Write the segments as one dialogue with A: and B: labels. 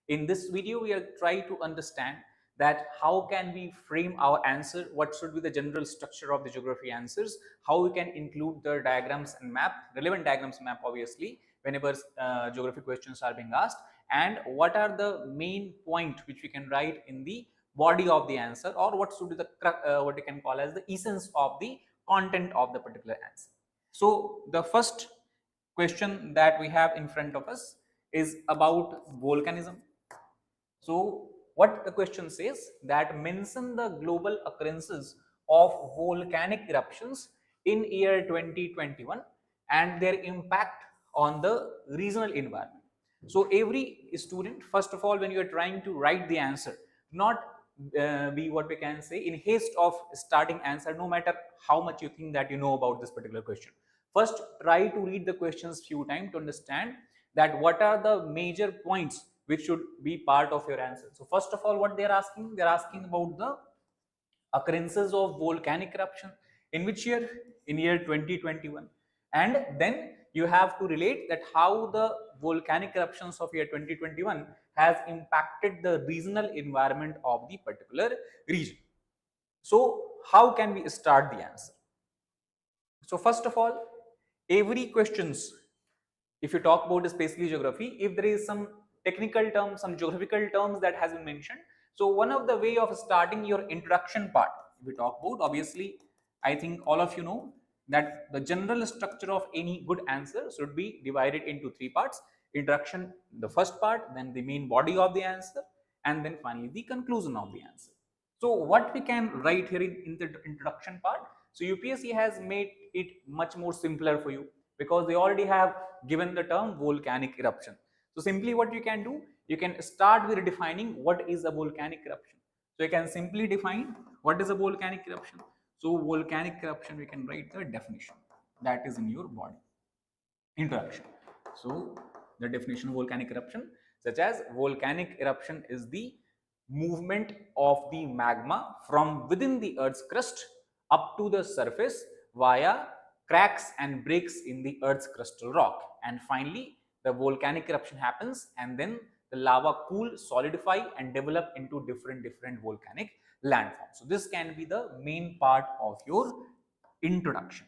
A: In this video, we are trying to understand that how can we frame our answer, what should be the general structure of the geography answers, how we can include the diagrams and map, relevant diagrams map obviously, whenever geography questions are being asked, and what are the main point which we can write in the body of the answer, or what should be the what we can call as the essence of the content of the particular answer. So the first question that we have in front of us is about volcanism. So what the question says, that mention the global occurrences of volcanic eruptions in year 2021 and their impact on the regional environment. So every student, first of all, when you are trying to write the answer, not be what we can say in haste of starting answer, no matter how much you think that you know about this particular question. First, try to read the questions few times to understand that what are the major points which should be part of your answer. So first of all, what they are asking about the occurrences of volcanic eruption in which year? In year 2021. And then you have to relate that how the volcanic eruptions of year 2021 has impacted the regional environment of the particular region. So how can we start the answer? So first of all, every questions, if you talk about especially geography, if there is some technical terms, some geographical terms that has been mentioned, so one of the way of starting your introduction part, if we talk about, obviously, I think all of you know that the general structure of any good answer should be divided into three parts: introduction, the first part, then the main body of the answer, and then finally the conclusion of the answer. So what we can write here in the introduction part, so UPSC has made it much more simpler for you because they already have given the term volcanic eruption. So simply what you can do, you can start with defining what is a volcanic eruption. So you can simply define what is a volcanic eruption. So volcanic eruption, we can write the definition that is in your body. Introduction. So the definition of volcanic eruption, such as volcanic eruption is the movement of the magma from within the Earth's crust up to the surface via cracks and breaks in the Earth's crustal rock. And finally, the volcanic eruption happens, and then the lava cool, solidify, and develop into different volcanic landforms. So this can be the main part of your introduction.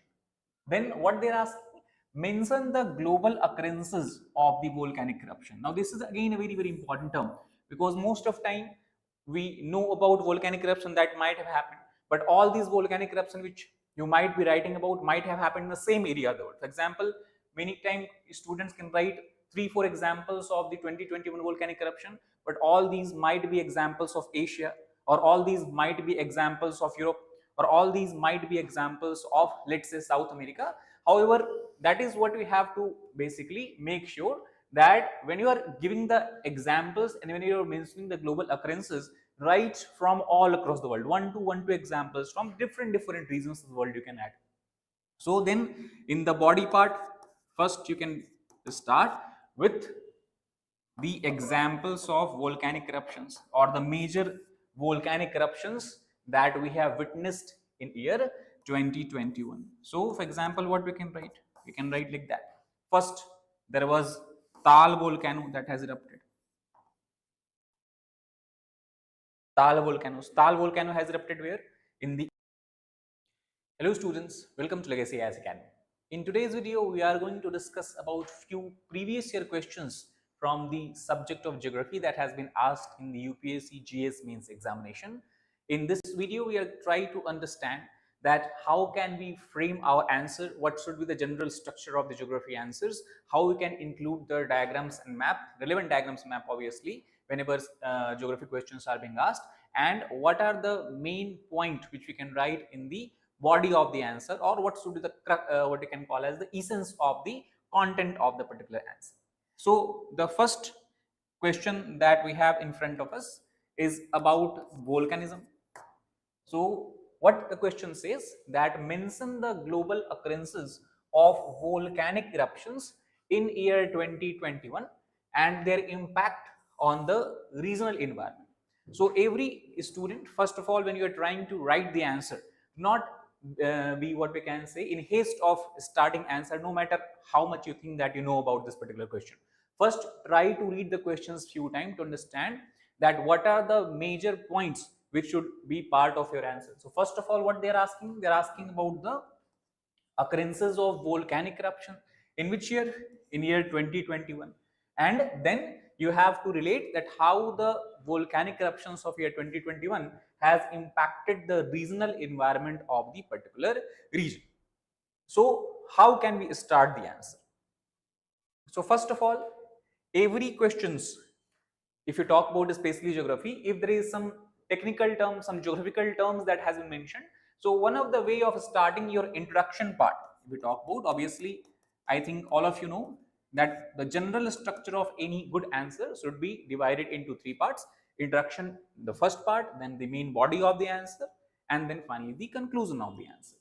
A: Then what they are asking, mention the global occurrences of the volcanic eruption. Now this is again a very important term, because most of time we know about volcanic eruption that might have happened, but all these volcanic eruption which you might be writing about might have happened in the same area of the world. For example, many times students can write 3-4 examples of the 2021 volcanic eruption, but all these might be examples of Asia, or all these might be examples of Europe, or all these might be examples of, let's say, South America. However, that is what we have to basically make sure, that when you are giving the examples and when you are mentioning the global occurrences, right from all across the world, one to examples from different regions of the world you can add. So then in the body part, first you can start with the examples of volcanic eruptions or the major volcanic eruptions that we have witnessed in year 2021. So for example, what we can write? We can write like that. First, there was Tal volcano that has erupted. Tal volcano has erupted where? In the... Hello students, welcome to Legacy IAS Academy. In today's video, we are going to discuss about few previous year questions from the subject of geography that has been asked in the UPSC GS mains examination. In this video, we are trying to understand that how can we frame our answer, what should be the general structure of the geography answers, how we can include the diagrams and map, relevant diagrams map obviously, whenever geography questions are being asked, and what are the main point which we can write in the body of the answer, or what should be the what we can call as the essence of the content of the particular answer. So the first question that we have in front of us is about volcanism. So what the question says, that mention the global occurrences of volcanic eruptions in year 2021 and their impact on the regional environment. So every student, first of all, when you are trying to write the answer, not be what we can say in haste of starting answer, no matter how much you think that you know about this particular question. First, try to read the questions few times to understand that what are the major points which should be part of your answer. So first of all, what they are asking? They are asking about the occurrences of volcanic eruption. In which year? In year 2021. And then you have to relate that how the volcanic eruptions of year 2021 has impacted the regional environment of the particular region. So how can we start the answer? So first of all, every questions, if you talk about especially geography, if there is some technical terms, some geographical terms that has been mentioned, so one of the way of starting your introduction part, if we talk about, obviously, I think all of you know that the general structure of any good answer should be divided into three parts: introduction, the first part, then the main body of the answer, and then finally the conclusion of the answer.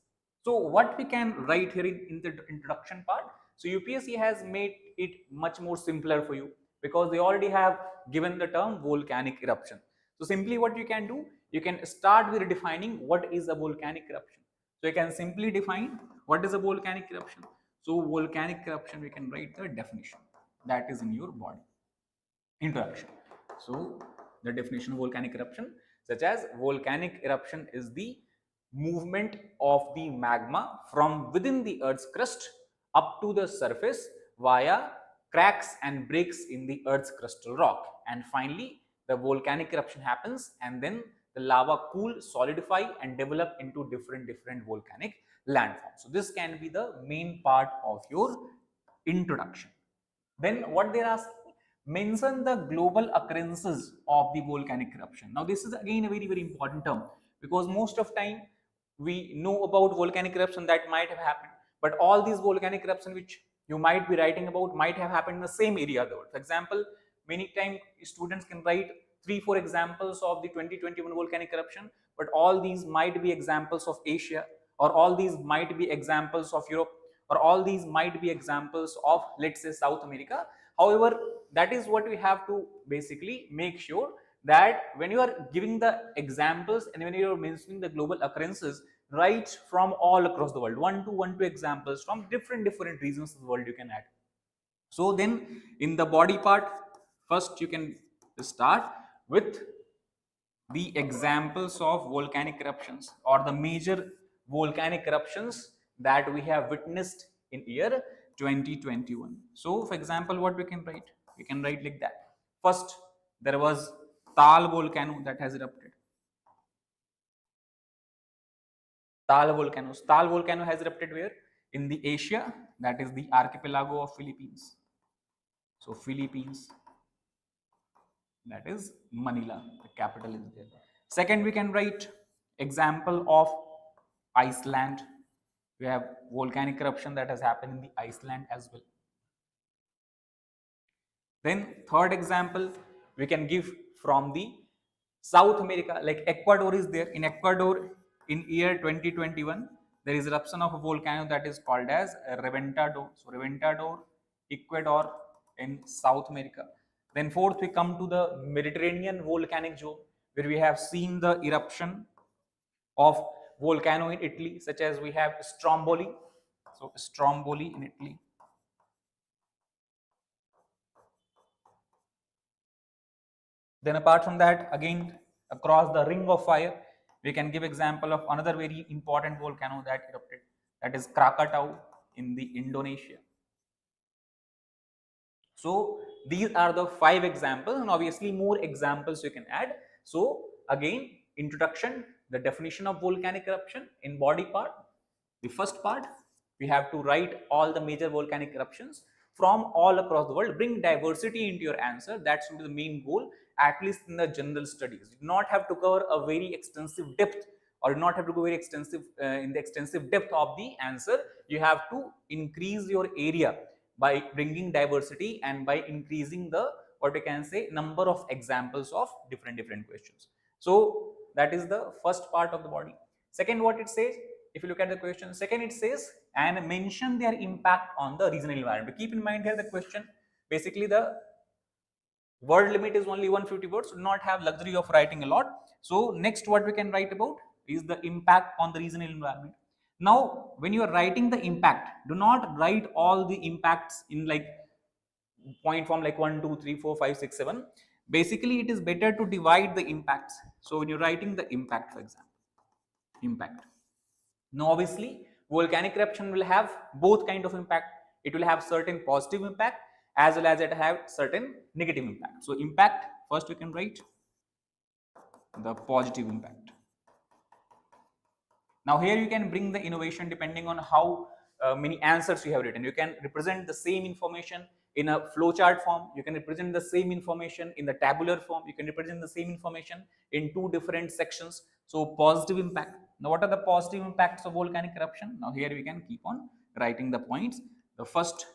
A: So what we can write here in the introduction part? So UPSC has made it much more simpler for you because they already have given the term volcanic eruption. So simply what you can do, you can start with defining what is a volcanic eruption. So you can simply define what is a volcanic eruption. So volcanic eruption, we can write the definition that is in your body. Introduction. So the definition of volcanic eruption, such as volcanic eruption is the movement of the magma from within the earth's crust up to the surface via cracks and breaks in the earth's crustal rock, and finally the volcanic eruption happens and then the lava cool, solidify and develop into different volcanic landforms. So this can be the main part of your introduction. Then what they are asking, mention the global occurrences of the volcanic eruption. Now this is again a very important term because most of time we know about volcanic eruption that might have happened, but all these volcanic eruption which you might be writing about might have happened in the same area of the world. For example, many times students can write 3-4 examples of the 2021 volcanic eruption, but all these might be examples of Asia, or all these might be examples of Europe, or all these might be examples of, let's say, South America. However, that is what we have to basically make sure that when you are giving the examples and when you are mentioning the global occurrences, right from all across the world, one to examples from different regions of the world you can add. So then in the body part, first you can start with the examples of volcanic eruptions or the major volcanic eruptions that we have witnessed in year 2021. So for example, what we can write? We can write like that. First, there was Tal volcano that has erupted. Tal volcano has erupted where? In the Asia, that is the archipelago of Philippines. So Philippines, that is Manila, the capital is there. Second, we can write example of Iceland. We have volcanic eruption that has happened in the Iceland as well. Then third example we can give from the South America, like Ecuador is there. In Ecuador, in year 2021, there is eruption of a volcano that is called as Reventador. So Reventador, Ecuador in South America. Then fourth, we come to the Mediterranean volcanic zone, where we have seen the eruption of volcano in Italy, such as we have Stromboli. So Stromboli in Italy. Then apart from that, again across the ring of fire, we can give example of another very important volcano that erupted, that is Krakatau in the Indonesia. So these are the 5 examples, and obviously more examples you can add. So again, introduction, the definition of volcanic eruption in body part. The first part, we have to write all the major volcanic eruptions from all across the world. Bring diversity into your answer. That should be the main goal, at least in the general studies. You do not have to cover a very extensive depth, or not have to go very extensive in the extensive depth of the answer. You have to increase your area by bringing diversity and by increasing the, what we can say, number of examples of different questions. So that is the first part of the body. Second, what it says, if you look at the question, second it says, and mention their impact on the regional environment. Keep in mind here the question, basically the word limit is only 150 words, so do not have luxury of writing a lot. So next what we can write about is the impact on the regional environment. Now when you are writing the impact, do not write all the impacts in like point form like 1, 2, 3, 4, 5, 6, 7. Basically, it is better to divide the impacts. So when you're writing the impact, for example, impact. Now, obviously, volcanic eruption will have both kind of impact. It will have certain positive impact as well as it have certain negative impact. So impact, first we can write the positive impact. Now here you can bring the innovation depending on how many answers you have written. You can represent the same information in a flowchart form. You can represent the same information in the tabular form. You can represent the same information in two different sections. So positive impact. Now what are the positive impacts of volcanic eruption? Now here we can keep on writing the points. The first,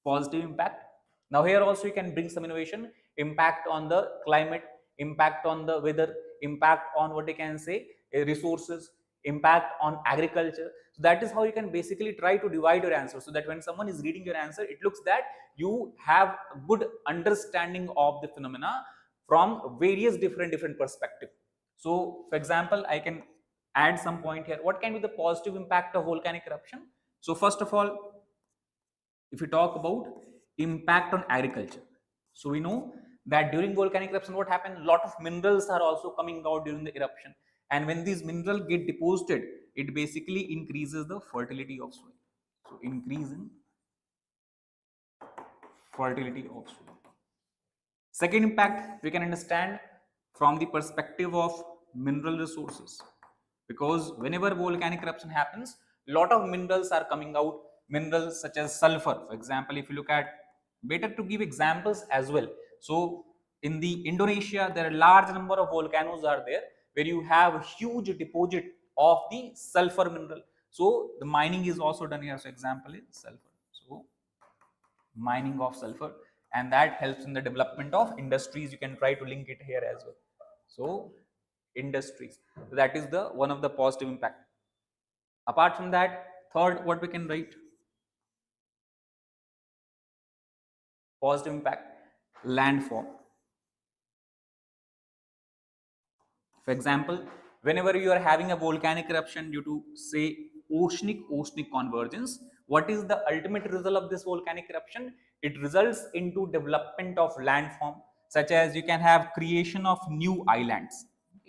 A: positive impact. Now here also you can bring some innovation, impact on the climate, impact on the weather, impact on what you can say resources, impact on agriculture. So that is how you can basically try to divide your answer, so that when someone is reading your answer, it looks that you have a good understanding of the phenomena from various different perspective. So for example, I can add some point here. What can be the positive impact of volcanic eruption? So first of all, if we talk about impact on agriculture, so we know that during volcanic eruption what happened, a lot of minerals are also coming out during the eruption, and when these minerals get deposited, it basically increases the fertility of soil. So increase in fertility of soil. Second impact we can understand from the perspective of mineral resources, because whenever volcanic eruption happens, lot of minerals are coming out, minerals such as sulfur. For example, if you look at, better to give examples as well. So in the Indonesia, there are large number of volcanoes are there where you have huge deposit of the sulfur mineral. So the mining is also done here. So example is sulfur. So mining of sulfur, and that helps in the development of industries. You can try to link it here as well. So industries, so that is the one of the positive impact. Apart from that, third, what we can write, positive impact, landform. For example, whenever you are having a volcanic eruption due to say oceanic convergence, what is the ultimate result of this volcanic eruption? It results into development of landform, such as you can have creation of new islands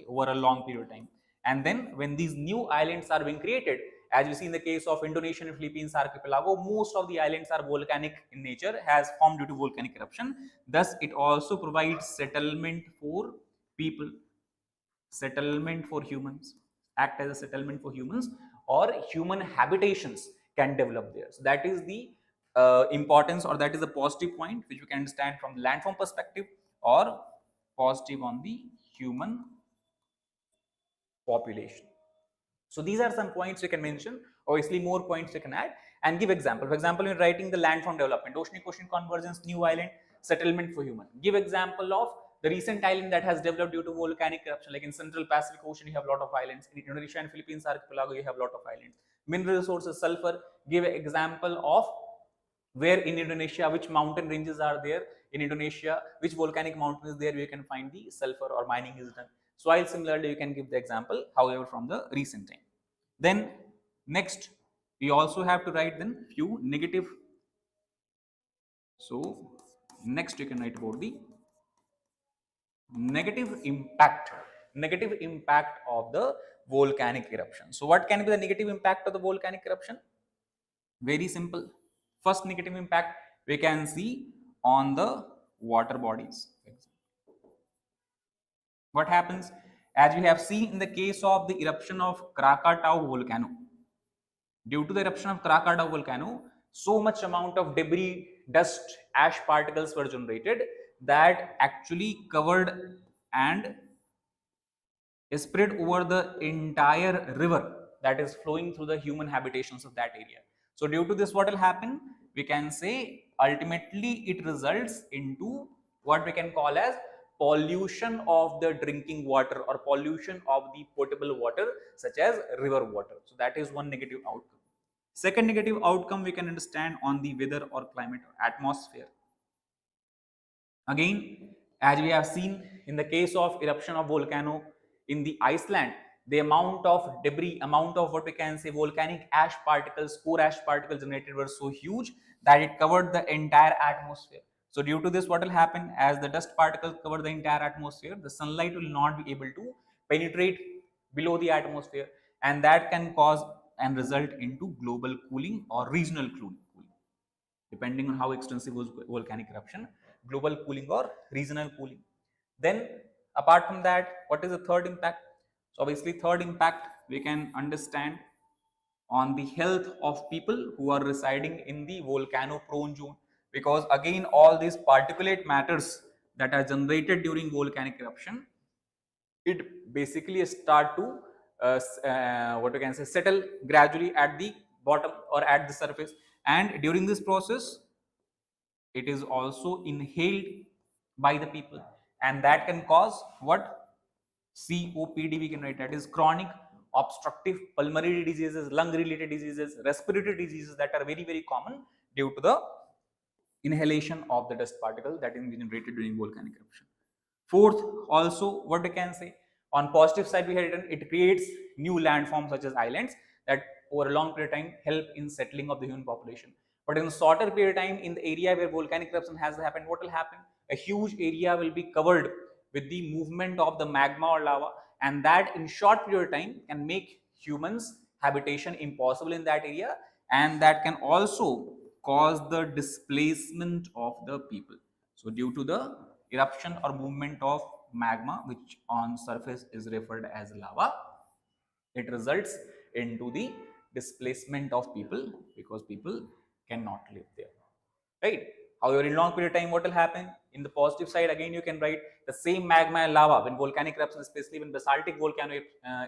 A: over a long period of time. And then when these new islands are being created, as we see in the case of Indonesian and Philippines archipelago, most of the islands are volcanic in nature, has formed due to volcanic eruption. Thus, it also provides settlement for people, settlement for humans, act as a settlement for humans, or human habitations can develop there. So that is the importance, or that is the positive point which we can understand from the landform perspective, or positive on the human population. So these are some points you can mention. Obviously, more points you can add and give example. For example, you're writing the landform development, ocean convergence, new island, settlement for human. Give example of the recent island that has developed due to volcanic eruption. Like in Central Pacific Ocean, you have a lot of islands. In Indonesia and Philippines archipelago, you have a lot of islands. Mineral resources, sulfur. Give an example of where in Indonesia, which mountain ranges are there in Indonesia, which volcanic mountain is there, where you can find the sulfur or mining is done. Soil, similarly, you can give the example, however, from the recent time. Then next, we also have to write then few negative. So next you can write about the negative impact of the volcanic eruption. So what can be the negative impact of the volcanic eruption? Very simple. First negative impact we can see on the water bodies. What happens, as we have seen in the case of the eruption of Krakatau volcano? Due to the eruption of Krakatau volcano, so much amount of debris, dust, ash particles were generated that actually covered and spread over the entire river that is flowing through the human habitations of that area. So due to this, what will happen? We can say ultimately it results into what we can call as pollution of the drinking water or pollution of the potable water, such as river water. So that is one negative outcome. Second negative outcome we can understand on the weather or climate or atmosphere. Again, as we have seen in the case of eruption of volcano in the Iceland, the amount of debris, amount of what we can say volcanic ash particles, core ash particles generated were so huge that it covered the entire atmosphere. So due to this, what will happen, as the dust particles cover the entire atmosphere, the sunlight will not be able to penetrate below the atmosphere, and that can cause and result into global cooling or regional cooling, depending on how extensive was volcanic eruption, global cooling or regional cooling. Then apart from that, what is the third impact? So obviously third impact we can understand on the health of people who are residing in the volcano prone zone, because again all these particulate matters that are generated during volcanic eruption, it basically start to what we can say, settle gradually at the bottom or at the surface, and during this process it is also inhaled by the people, and that can cause what, COPD we can write, that is chronic obstructive pulmonary diseases, lung related diseases, respiratory diseases that are very common due to the inhalation of the dust particle that is generated during volcanic eruption. Fourth, also what we can say, on positive side we had written, it creates new landforms such as islands that over a long period of time help in settling of the human population. But in a shorter period of time, in the area where volcanic eruption has happened, what will happen? A huge area will be covered with the movement of the magma or lava, and that in short period of time can make humans habitation impossible in that area, and that can also cause the displacement of the people. So due to the eruption or movement of magma, which on surface is referred as lava, it results into the displacement of people because people cannot live there, right? However, in long period of time, what will happen? In the positive side, again you can write the same magma and lava when volcanic eruption, especially when basaltic volcano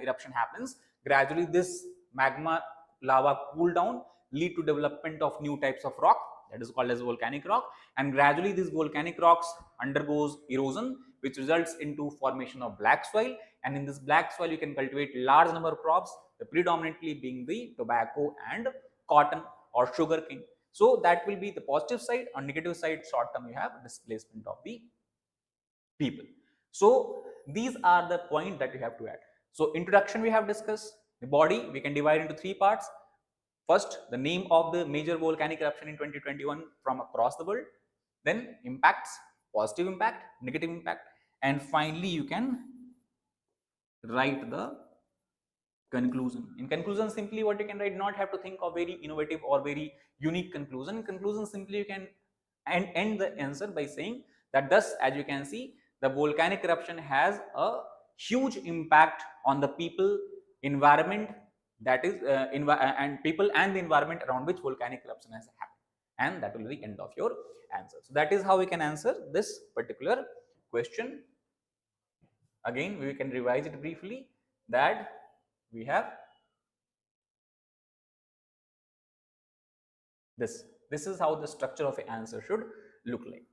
A: eruption happens, gradually this magma lava cool down, lead to development of new types of rock that is called as volcanic rock, and gradually these volcanic rocks undergoes erosion, which results into formation of black soil, and in this black soil you can cultivate large number of crops, the predominantly being the tobacco and cotton or sugarcane. So that will be the positive side. On negative side, short term you have displacement of the people. So these are the point that you have to add. So introduction we have discussed, the body we can divide into three parts. First, the name of the major volcanic eruption in 2021 from across the world, then impacts, positive impact, negative impact, and finally you can write the conclusion. In conclusion, simply what you can write, not have to think of very innovative or very unique conclusion. In conclusion, simply you can end the answer by saying that thus, as you can see, the volcanic eruption has a huge impact on the people, environment, that is and people and the environment around which volcanic eruption has happened, and that will be the end of your answer. So that is how we can answer this particular question. Again, we can revise it briefly, that we have this. This is how the structure of an answer should look like.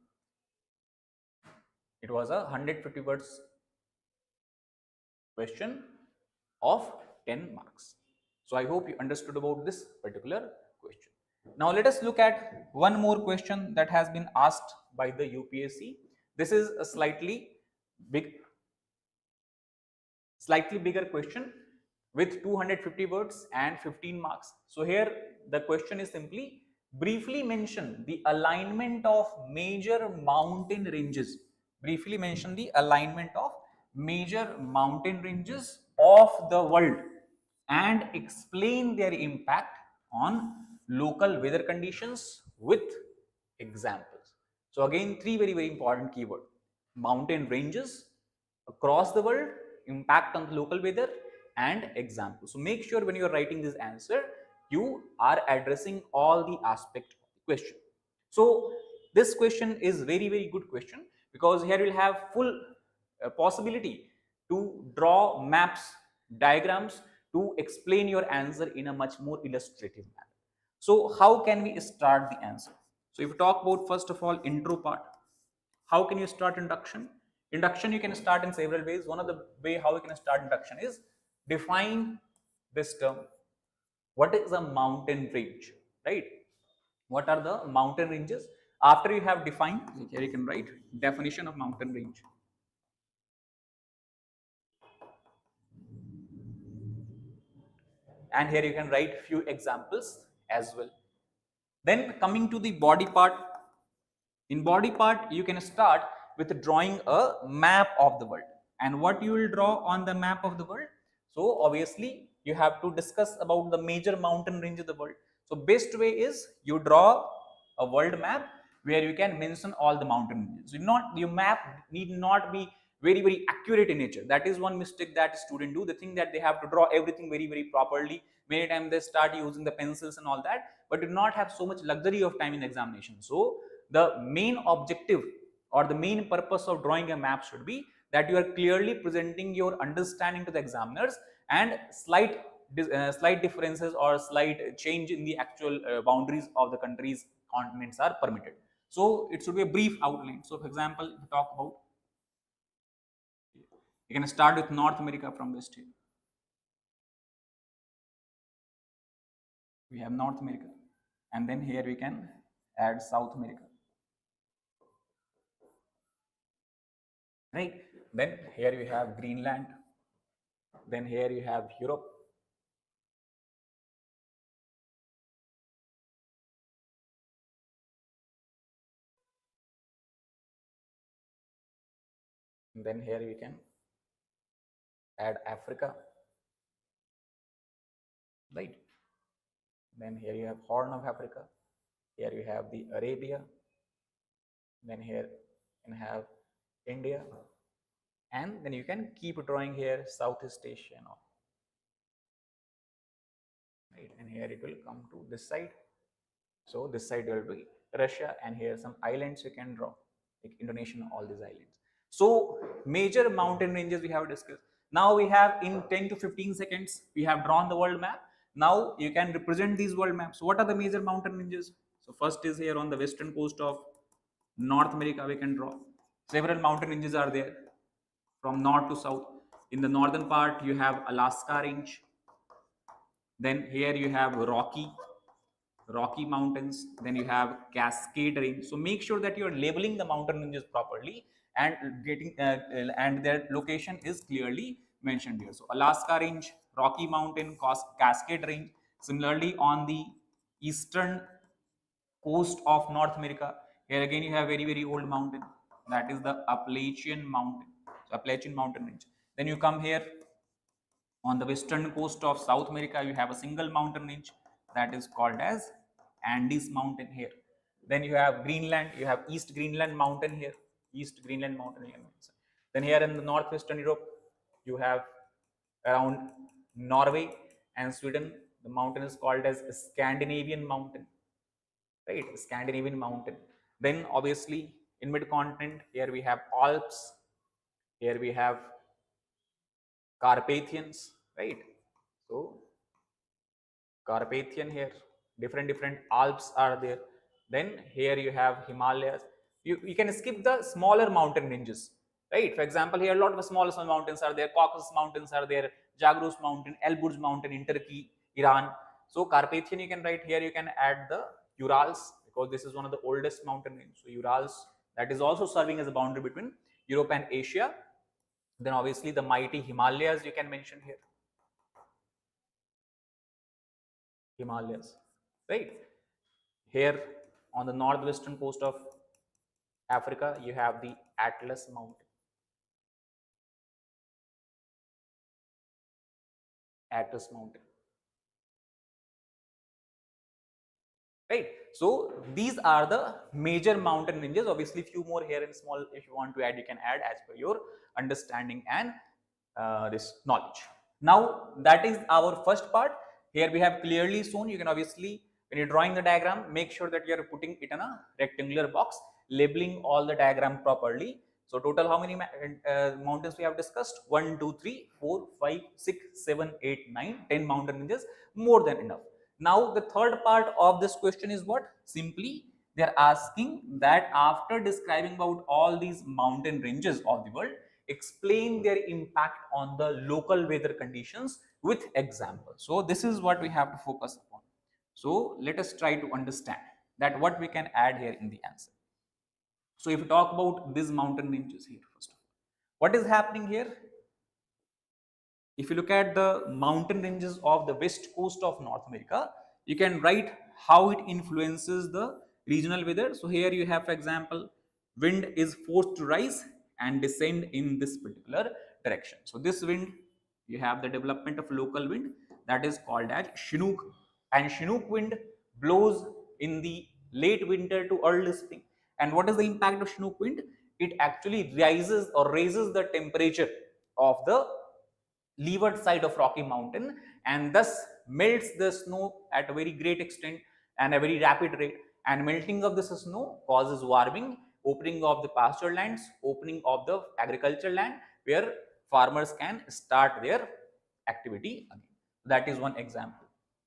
A: It was a 150 words question of 10 marks. So I hope you understood about this particular question. Now let us look at one more question that has been asked by the UPSC. This is a slightly bigger question with 250 words and 15 marks. So here the question is simply briefly mention the alignment of major mountain ranges. Briefly mention the alignment of major mountain ranges of the world and explain their impact on local weather conditions with examples. So again, three very important keywords: mountain ranges across the world, impact on the local weather, and examples. So make sure when you are writing this answer, you are addressing all the aspect of the question. So this question is very good question, because here you will have full possibility to draw maps, diagrams to explain your answer in a much more illustrative manner. So how can we start the answer? So if you talk about first of all intro part, how can you start induction? Induction you can start in several ways. One of the way how you can start induction is define this term. What is a mountain range, right? What are the mountain ranges? After you have defined, here you can write definition of mountain range. And here you can write few examples as well. Then coming to the body part, In body part, you can start with drawing a map of the world. And what you will draw on the map of the world? So obviously, you have to discuss about the major mountain range of the world. So best way is you draw a world map where you can mention all the mountain ranges. Your map need not be very accurate in nature. That is one mistake that students do. They think that they have to draw everything very properly. Many times they start using the pencils and all that, but do not have so much luxury of time in examination. So the main objective or the main purpose of drawing a map should be that you are clearly presenting your understanding to the examiners, and slight differences or slight change in the actual boundaries of the countries continents are permitted. So it should be a brief outline. So for example, if we talk about, you can start with North America from west here. We have North America, and then here we can add South America, right? Then here you have Greenland, then here you have Europe, and then here we can add Africa, right? Then here you have Horn of Africa, here you have the Arabia, then here you can have India, and then you can keep drawing here Southeast Asia and all, right? And here it will come to this side. So this side will be Russia, and here some islands you can draw, like Indonesia and all these islands. So major mountain ranges we have discussed. Now we have, in 10 to 15 seconds, we have drawn the world map. Now you can represent these world maps. So what are the major mountain ranges? So first is here on the western coast of North America, we can draw. Several mountain ranges are there from north to south. In the northern part, you have Alaska range. Then here you have Rocky Mountains, then you have Cascade Range. So make sure that you are labeling the mountain ranges properly and and their location is clearly mentioned here. So Alaska Range, Rocky Mountain, Cascade Range. Similarly, on the eastern coast of North America, here again you have very old mountain, that is the Appalachian Mountain. So Appalachian Mountain Range. Then you come here on the western coast of South America, you have a single mountain range that is called as Andes Mountain here. Then you have Greenland, you have East Greenland Mountain here, East Greenland Mountain here. Then here in the northwestern Europe, you have around Norway and Sweden, the mountain is called as Scandinavian Mountain, right? Scandinavian Mountain. Then obviously in mid-continent, here we have Alps, here we have Carpathians, right? So Carpathian here, different Alps are there. Then here you have Himalayas. You can skip the smaller mountain ranges, right? For example, here a lot of small mountains are there. Caucasus Mountains are there. Zagros Mountain, Elburz Mountain in Turkey, Iran. So Carpathian you can write here. You can add the Urals because this is one of the oldest mountain ranges. So Urals, that is also serving as a boundary between Europe and Asia. Then obviously the mighty Himalayas you can mention here. Himalayas, right? Here on the northwestern coast of Africa, you have the Atlas Mountain. Atlas Mountain. Right. So these are the major mountain ranges. Obviously, few more here and small. If you want to add, you can add as per your understanding and this knowledge. Now that is our first part. Here we have clearly shown. You can obviously, when you're drawing the diagram, make sure that you are putting it in a rectangular box, labeling all the diagram properly. So total how many mountains we have discussed? 1, 2, 3, 4, 5, 6, 7, 8, 9, 10 mountain ranges, more than enough. Now the third part of this question is what? Simply they are asking that after describing about all these mountain ranges of the world, explain their impact on the local weather conditions with examples. So this is what we have to focus upon. So let us try to understand that what we can add here in the answer. So if we talk about these mountain ranges here, first of all, what is happening here? If you look at the mountain ranges of the west coast of North America, you can write how it influences the regional weather. So here you have, for example, wind is forced to rise and descend in this particular direction. So this wind, you have the development of local wind, that is called as Chinook, and Chinook wind blows in the late winter to early spring. And what is the impact of Chinook wind? It actually rises or raises the temperature of the leeward side of Rocky Mountain, and thus melts the snow at a very great extent and a very rapid rate. And melting of this snow causes warming, opening of the pasture lands, opening of the agricultural land where farmers can start their activity again. That is one example.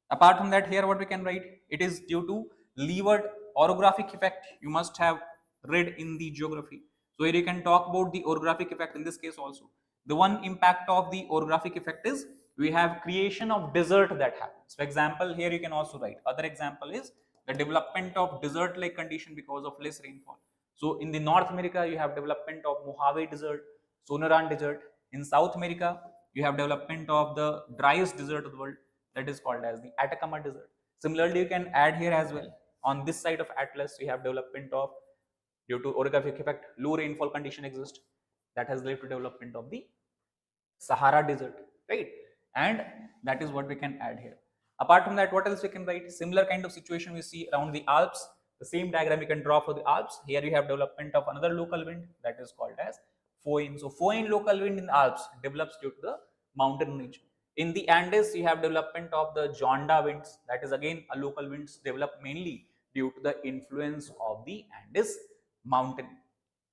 A: Apart from that, here what we can write, it is due to leeward orographic effect. You must have read in the geography. So here you can talk about the orographic effect in this case also. The one impact of the orographic effect is we have creation of desert that happens. For example, here you can also write, other example is the development of desert like condition because of less rainfall. So in the North America, you have development of Mojave Desert, Sonoran Desert. In South America, you have development of the driest desert of the world, that is called as the Atacama Desert. Similarly, you can add here as well. On this side of Atlas, you have development of, due to orographic effect, low rainfall condition exist. That has led to development of the Sahara Desert, right? And that is what we can add here. Apart from that, what else we can write? Similar kind of situation we see around the Alps. The same diagram you can draw for the Alps. Here you have development of another local wind that is called as Foehn. So Foehn local wind in the Alps develops due to the mountain region. In the Andes, you have development of the Jonda winds. That is again a local winds developed mainly due to the influence of the Andes mountain.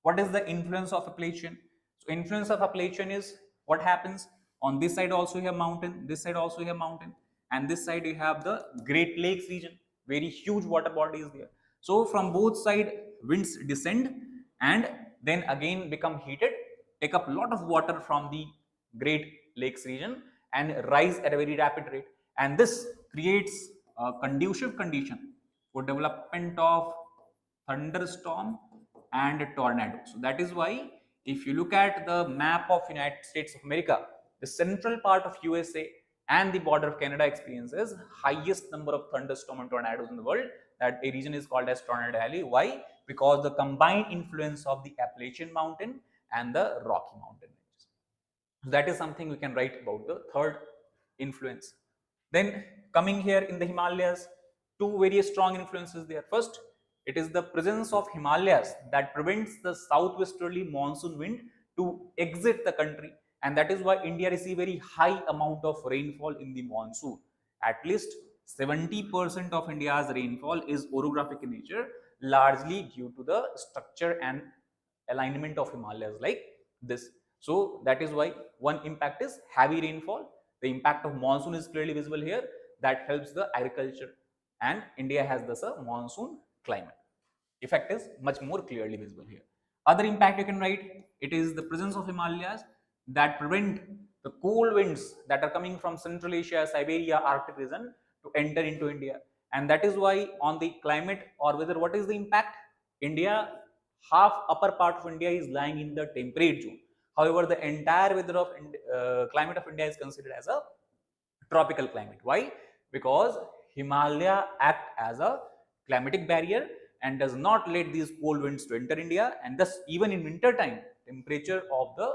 A: What is the influence of appellation? So influence of appellation is what happens on this side also you have mountain, this side also you have mountain, and this side you have the Great Lakes region, very huge water body is there. So from both side winds descend and then again become heated, take up a lot of water from the Great Lakes region and rise at a very rapid rate, and this creates a conducive condition for development of thunderstorm and tornado. So that is why if you look at the map of United States of America, the central part of USA and the border of Canada experiences highest number of thunderstorm and tornadoes in the world. That a region is called as Tornado Alley. Why? Because the combined influence of the Appalachian Mountain and the Rocky Mountain ranges. So that is something we can write about the third influence. Then coming here in the Himalayas, two very strong influences there. First, it is the presence of Himalayas that prevents the southwesterly monsoon wind to exit the country, and that is why India receives very high amount of rainfall in the monsoon. At least 70% of India's rainfall is orographic in nature, largely due to the structure and alignment of Himalayas like this. So that is why one impact is heavy rainfall. The impact of monsoon is clearly visible here. That helps the agriculture, and India has thus a monsoon climate. Effect is much more clearly visible here. Other impact you can write, it is the presence of Himalayas that prevent the cold winds that are coming from Central Asia, Siberia, Arctic region to enter into India. And that is why on the climate or weather, what is the impact? India, half upper part of India is lying in the temperate zone. However, the entire weather of climate of India is considered as a tropical climate. Why? Because Himalaya act as a climatic barrier and does not let these cold winds to enter India, and thus even in winter time, temperature of the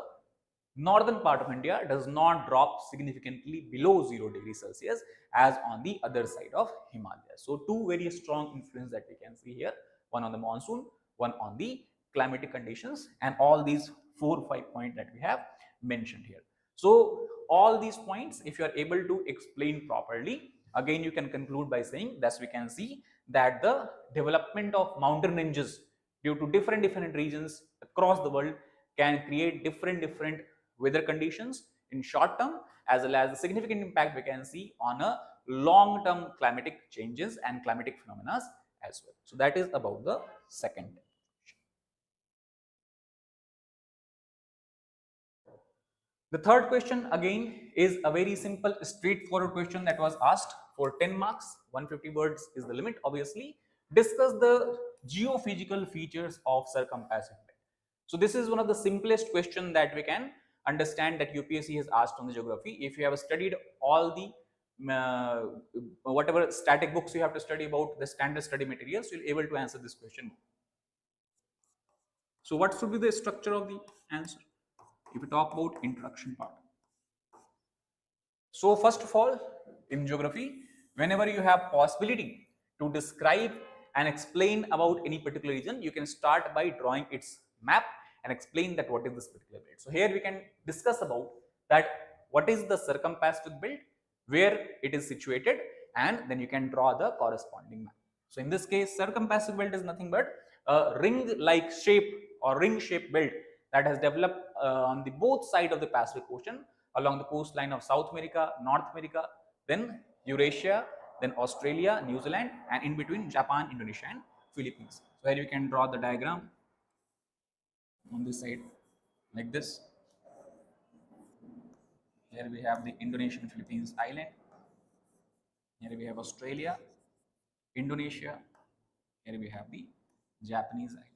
A: northern part of India does not drop significantly below 0 degrees Celsius as on the other side of Himalaya. So two very strong influence that we can see here, one on the monsoon, one on the climatic conditions, and all these 4-5 points that we have mentioned here. So all these points, if you are able to explain properly, again you can conclude by saying that we can see that the development of mountain ranges due to different regions across the world can create different weather conditions in short term, as well as the significant impact we can see on a long term climatic changes and climatic phenomena as well. So that is about the second. The third question again is a very simple straightforward question that was asked for 10 marks. 150 words is the limit obviously. Discuss the geophysical features of circumpassive belt. So this is one of the simplest question that we can understand that UPSC has asked on the geography. If you have studied all the whatever static books you have to study about the standard study materials, you'll be able to answer this question. So what should be the structure of the answer if we talk about introduction part? So first of all, in geography, whenever you have possibility to describe and explain about any particular region, you can start by drawing its map and explain that what is this particular belt. So here we can discuss about that what is the circumpacific belt, where it is situated, and then you can draw the corresponding map. So in this case, circumpacific belt is nothing but a ring-like shape or ring-shaped belt that has developed on the both sides of the Pacific Ocean along the coastline of South America, North America, then Eurasia, then Australia, New Zealand, and in between Japan, Indonesia, and Philippines. So here you can draw the diagram on this side like this. Here we have the Indonesian Philippines island. Here we have Australia, Indonesia. Here we have the Japanese island.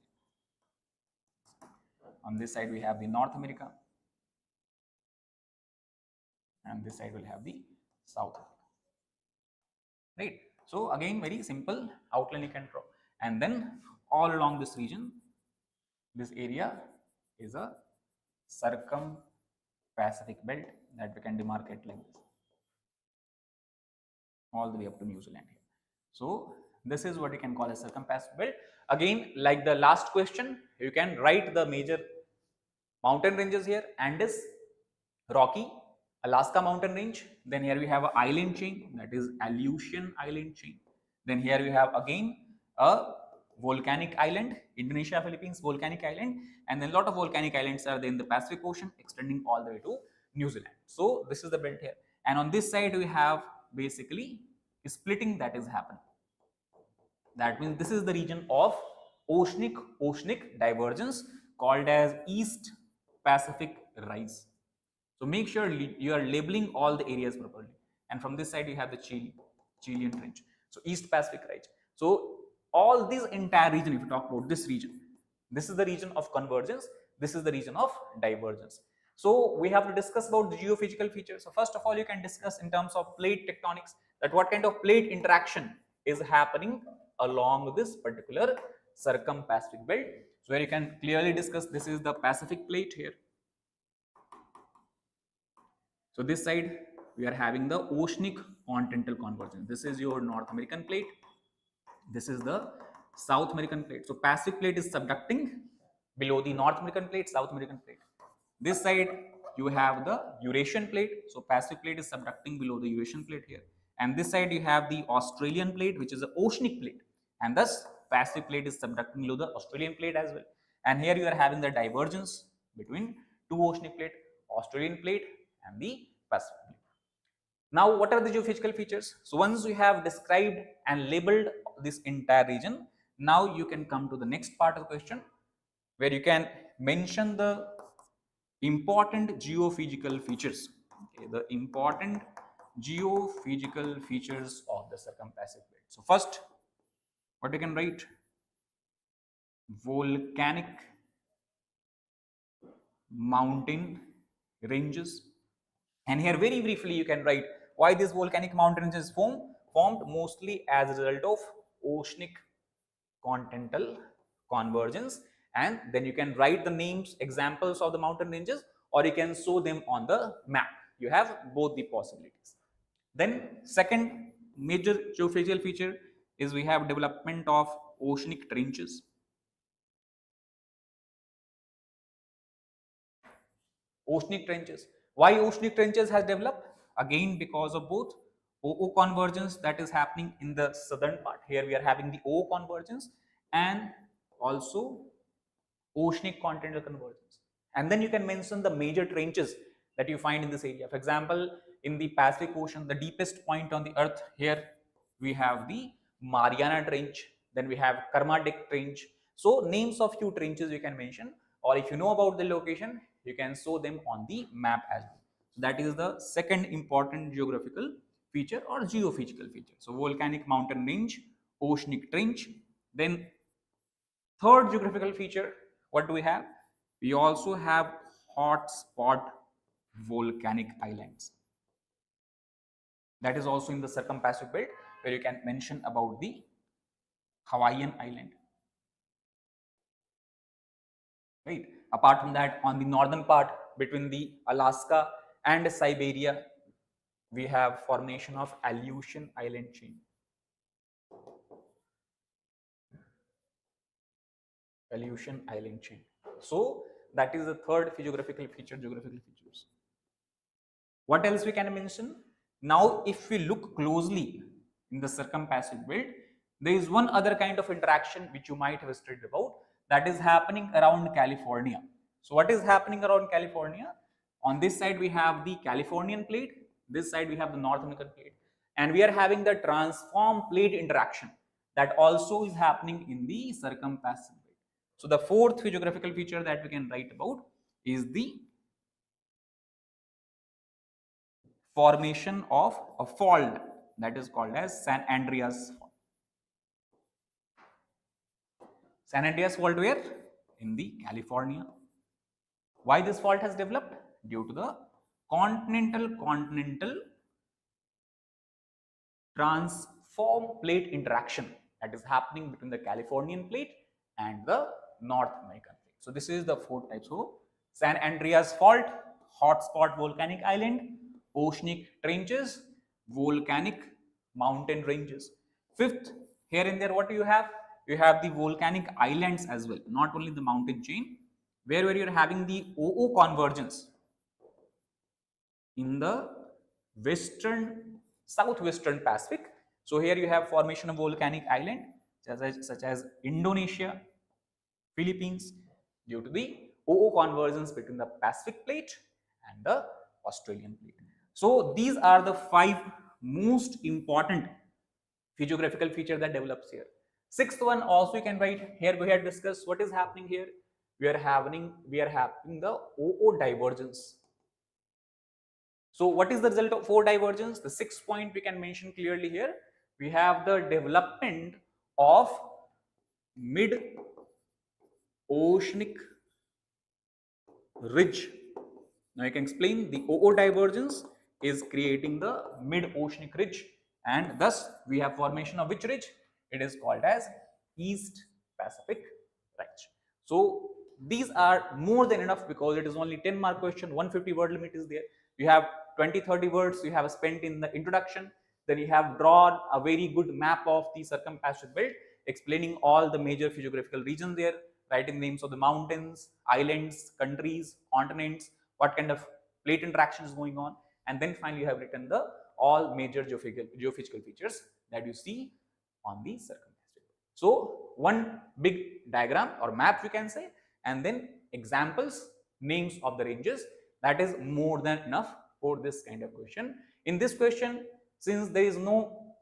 A: On this side we have the North America, and this side will have the South Africa. Right. So again, very simple outline you can draw, and then all along this region, this area is a circumpacific belt that we can demarcate like this, all the way up to New Zealand here. So this is what you can call a circumpacific belt. Again, like the last question, you can write the major mountain ranges here: Andes, Rocky, Alaska mountain range. Then here we have an island chain, that is Aleutian island chain. Then here we have again a volcanic island, Indonesia, Philippines volcanic island, and then a lot of volcanic islands are there in the Pacific Ocean extending all the way to New Zealand. So this is the belt here, and on this side we have basically splitting that is happening. That means this is the region of oceanic divergence called as East Pacific rise. So make sure you are labeling all the areas properly. And from this side you have the Chilean Trench. So East Pacific rise. So all this entire region, if you talk about this region, this is the region of convergence, this is the region of divergence. So we have to discuss about the geophysical features. So first of all, you can discuss in terms of plate tectonics, that what kind of plate interaction is happening along this particular circumpacific belt. So where you can clearly discuss, this is the Pacific plate here. So this side we are having the oceanic continental convergence. This is your North American plate. This is the South American plate. So Pacific plate is subducting below the North American plate, South American plate. This side you have the Eurasian plate. So Pacific plate is subducting below the Eurasian plate here. And this side you have the Australian plate, which is the oceanic plate. And thus Pacific plate is subducting below the Australian plate as well. And here you are having the divergence between two oceanic plate, Australian plate and the Pacific plate. Now, what are the geophysical features? So once you have described and labeled this entire region, now you can come to the next part of the question, where you can mention the important geophysical features. Okay, the important geophysical features of the circumpacific belt. So first, what you can write? Volcanic mountain ranges. And here very briefly you can write why these volcanic mountain ranges formed mostly as a result of oceanic continental convergence. And then you can write the names, examples of the mountain ranges, or you can show them on the map. You have both the possibilities. Then second major geophysical feature is we have development of oceanic trenches. Oceanic trenches. Why oceanic trenches has developed? Again, because of both O convergence that is happening in the southern part. Here we are having the O convergence and also oceanic continental convergence. And then you can mention the major trenches that you find in this area. For example, in the Pacific Ocean, the deepest point on the earth, here we have the Mariana Trench, then we have Kermadec Trench. So names of few trenches you can mention, or if you know about the location, you can show them on the map as well. So that is the second important geographical feature or geophysical feature. So volcanic mountain range, oceanic trench. Then third geographical feature, what do we have? We also have hot spot volcanic islands. That is also in the circumpacific belt, where you can mention about the Hawaiian island. Right. Apart from that, on the northern part between the Alaska and Siberia, we have formation of Aleutian island chain. Aleutian island chain. So that is the third geographical features. What else we can mention? Now, if we look closely in the circumpacific belt, there is one other kind of interaction which you might have studied about, that is happening around California. So what is happening around California? On this side we have the Californian plate, this side we have the North American plate, and we are having the transform plate interaction that also is happening in the circumpacific belt. So the fourth geographical feature that we can write about is the formation of a fault that is called as San Andreas fault. San Andreas fault where? In the California. Why this fault has developed? Due to the continental transform plate interaction that is happening between the Californian plate and the North American plate. So this is the four types. So San Andreas fault, hotspot volcanic island, oceanic trenches, volcanic mountain ranges. Fifth, here and there what do you have? You have the volcanic islands as well, not only the mountain chain, where you're having the OO convergence in the southwestern Pacific. So here you have formation of volcanic island such as Indonesia, Philippines, due to the OO convergence between the Pacific plate and the Australian plate. So these are the 5 most important geographical feature that develops here. Sixth one also you can write here. We had discussed what is happening here. We are having the OO divergence. So what is the result of OO divergence? The 6th point we can mention clearly here. We have the development of mid-oceanic ridge. Now you can explain the OO divergence is creating the mid-oceanic ridge, and thus we have formation of which ridge? It is called as East Pacific Ridge. So these are more than enough because it is only 10 mark question, 150 word limit is there. You have 20-30 words you have spent in the introduction, then you have drawn a very good map of the circumpacific belt explaining all the major geographical regions there, writing names of the mountains, islands, countries, continents, what kind of plate interaction is going on, and then finally you have written the all major geophysical features that you see on the circumpacific. So one big diagram or map you can say, and then examples, names of the ranges, that is more than enough for this kind of question. In this question, since there is no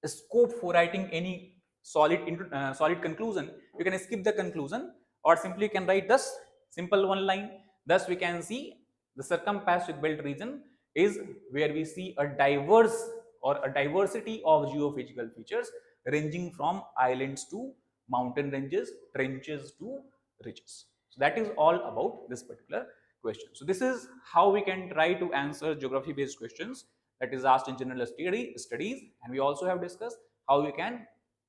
A: scope for writing any solid conclusion, you can skip the conclusion or simply you can write this simple one line. Thus we can see the circumpacific belt region is where we see a diverse or a diversity of geophysical features ranging from islands to mountain ranges, trenches to ridges. So that is all about this particular question. So this is how we can try to answer geography based questions that is asked in general studies, and we also have discussed how you can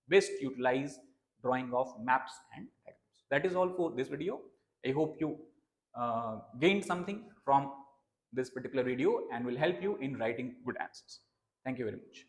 A: best utilize drawing of maps and diagrams. That is all for this video. I hope you gained something from this particular video and will help you in writing good answers. Thank you very much.